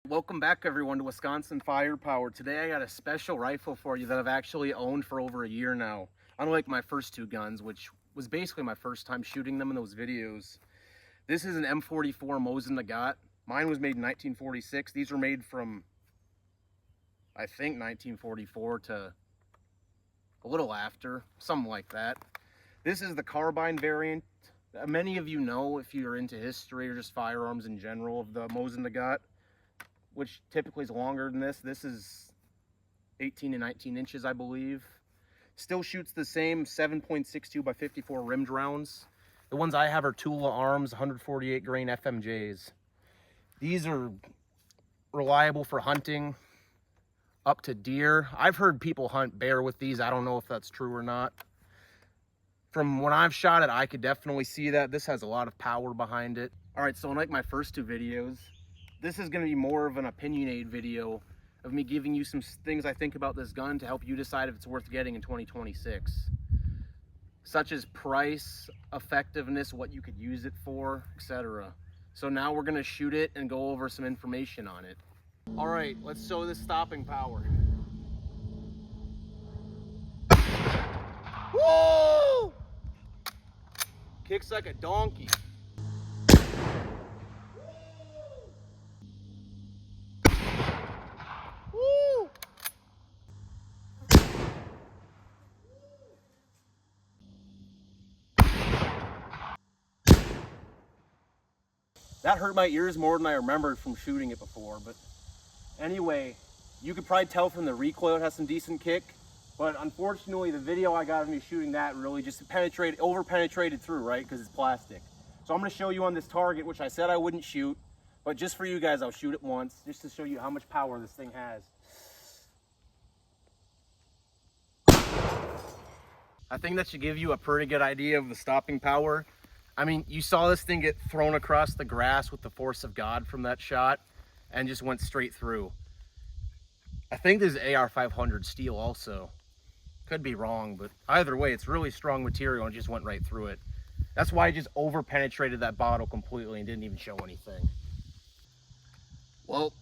Welcome back everyone to Wisconsin Firepower. Today I got a special rifle for you that I've actually owned for over a year now. Unlike my first two guns, which was basically my first time shooting them in those videos. This is an M44 Mosin Nagant. Mine was made in 1946. These were made from, I think, 1944 to a little after, something like that. This is the Carbine variant. Many of you know, if you're into history or just firearms in general, of the Mosin Nagant, which typically is longer than this. This is 18 to 19 inches, I believe. Still shoots the same 7.62 by 54 rimmed rounds. The ones I have are Tula Arms 148 grain FMJs. These are reliable for hunting up to deer. I've heard people hunt bear with these. I don't know if that's true or not. From when I've shot it, I could definitely see that. This has a lot of power behind it. All right, so unlike my first two videos, this is going to be more of an opinionated video of me giving you some things I think about this gun to help you decide if it's worth getting in 2026. Such as price, effectiveness, what you could use it for, etc. So now we're going to shoot it and go over some information on it. All right, let's show this stopping power. Woo! Kicks like a donkey. That hurt my ears more than I remembered from shooting it before, but anyway, you could probably tell from the recoil it has some decent kick, but unfortunately the video I got of me shooting that really just over-penetrated through, right, because it's plastic. So I'm going to show you on this target, which I said I wouldn't shoot, but just for you guys I'll shoot it once, just to show you how much power this thing has. I think that should give you a pretty good idea of the stopping power. I mean, you saw this thing get thrown across the grass with the force of God from that shot and just went straight through. I think this is AR-500 steel also. Could be wrong, but either way, it's really strong material and just went right through it. That's why I just over-penetrated that bottle completely and didn't even show anything. Well,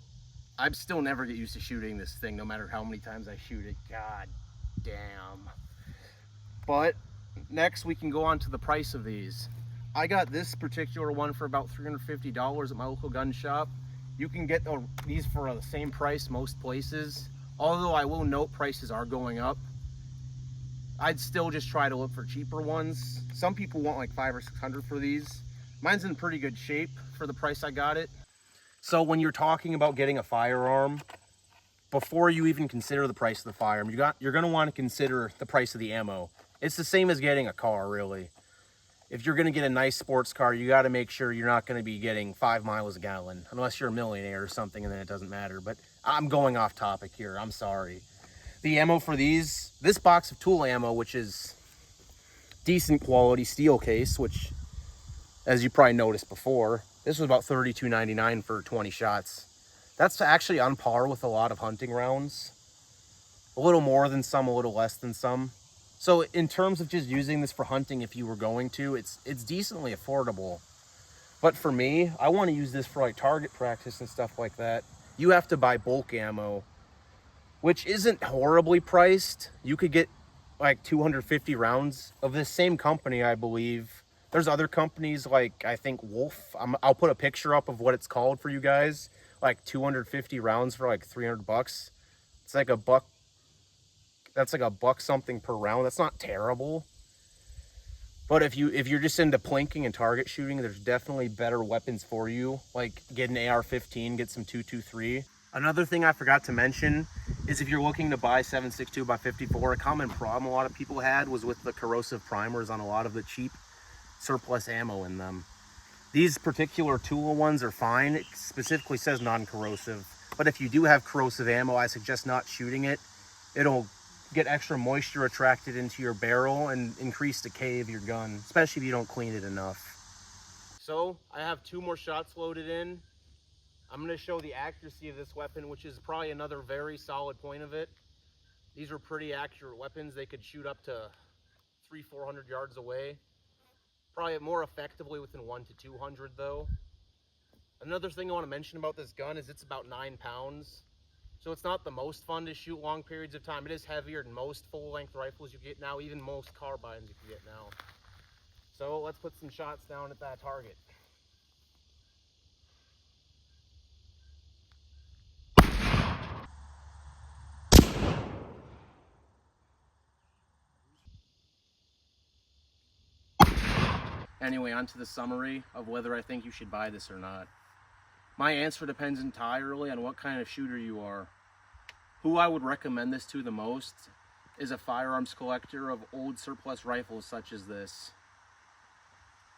I'd still never get used to shooting this thing no matter how many times I shoot it. God damn. But next we can go on to the price of these. I got this particular one for about $350 at my local gun shop. You can get these for the same price most places. Although I will note prices are going up. I'd still just try to look for cheaper ones. Some people want like $500 or $600 for these. Mine's in pretty good shape for the price I got it. So when you're talking about getting a firearm, before you even consider the price of the firearm, you're going to want to consider the price of the ammo. It's the same as getting a car, really. If you're going to get a nice sports car, you got to make sure you're not going to be getting 5 miles a gallon, unless you're a millionaire or something, and then it doesn't matter. But I'm going off topic here. I'm sorry. The ammo for this box of tool ammo, which is decent quality steel case, which, as you probably noticed before, this was about $32.99 for 20 shots. That's actually on par with a lot of hunting rounds. A little more than some, a little less than some. So in terms of just using this for hunting, if you were going to, it's decently affordable. But for me, I want to use this for like target practice and stuff like that. You have to buy bulk ammo, which isn't horribly priced. You could get like 250 rounds of this same company, I believe. There's other companies like, I think Wolf. I'll put a picture up of what it's called for you guys. Like 250 rounds for like $300. It's like a buck. That's like a buck something per round. That's not terrible. But if you're just into plinking and target shooting, there's definitely better weapons for you. Like get an AR-15, get some 223. Another thing I forgot to mention is if you're looking to buy 7.62 by 54, a common problem a lot of people had was with the corrosive primers on a lot of the cheap surplus ammo in them. These particular Tula ones are fine. It specifically says non-corrosive. But if you do have corrosive ammo, I suggest not shooting it. It'll get extra moisture attracted into your barrel and increase decay of your gun, especially if you don't clean it enough. So I have 2 more shots loaded in. I'm going to show the accuracy of this weapon, which is probably another very solid point of it. These are pretty accurate weapons. They could shoot up to 300-400 yards away. Probably more effectively within 1 to 200 though. Another thing I want to mention about this gun is it's about 9 pounds. So it's not the most fun to shoot long periods of time. It is heavier than most full-length rifles you get now, even most carbines you can get now. So let's put some shots down at that target. Anyway, on to the summary of whether I think you should buy this or not. My answer depends entirely on what kind of shooter you are. Who I would recommend this to the most is a firearms collector of old surplus rifles such as this.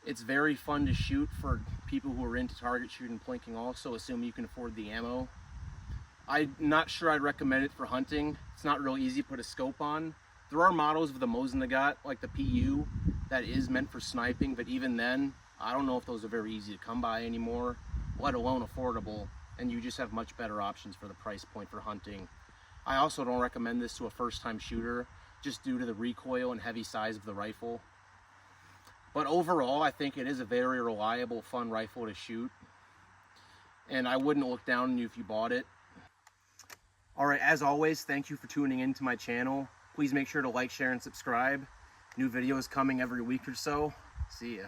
It's very fun to shoot for people who are into target shooting and plinking also, assuming you can afford the ammo. I'm not sure I'd recommend it for hunting. It's not real easy to put a scope on. There are models of the Mosin Nagant, like the PU, that is meant for sniping, but even then, I don't know if those are very easy to come by anymore, let alone affordable, and you just have much better options for the price point for hunting. I also don't recommend this to a first-time shooter, just due to the recoil and heavy size of the rifle. But overall, I think it is a very reliable, fun rifle to shoot, and I wouldn't look down on you if you bought it. Alright, as always, thank you for tuning in to my channel. Please make sure to like, share, and subscribe. New videos coming every week or so. See ya.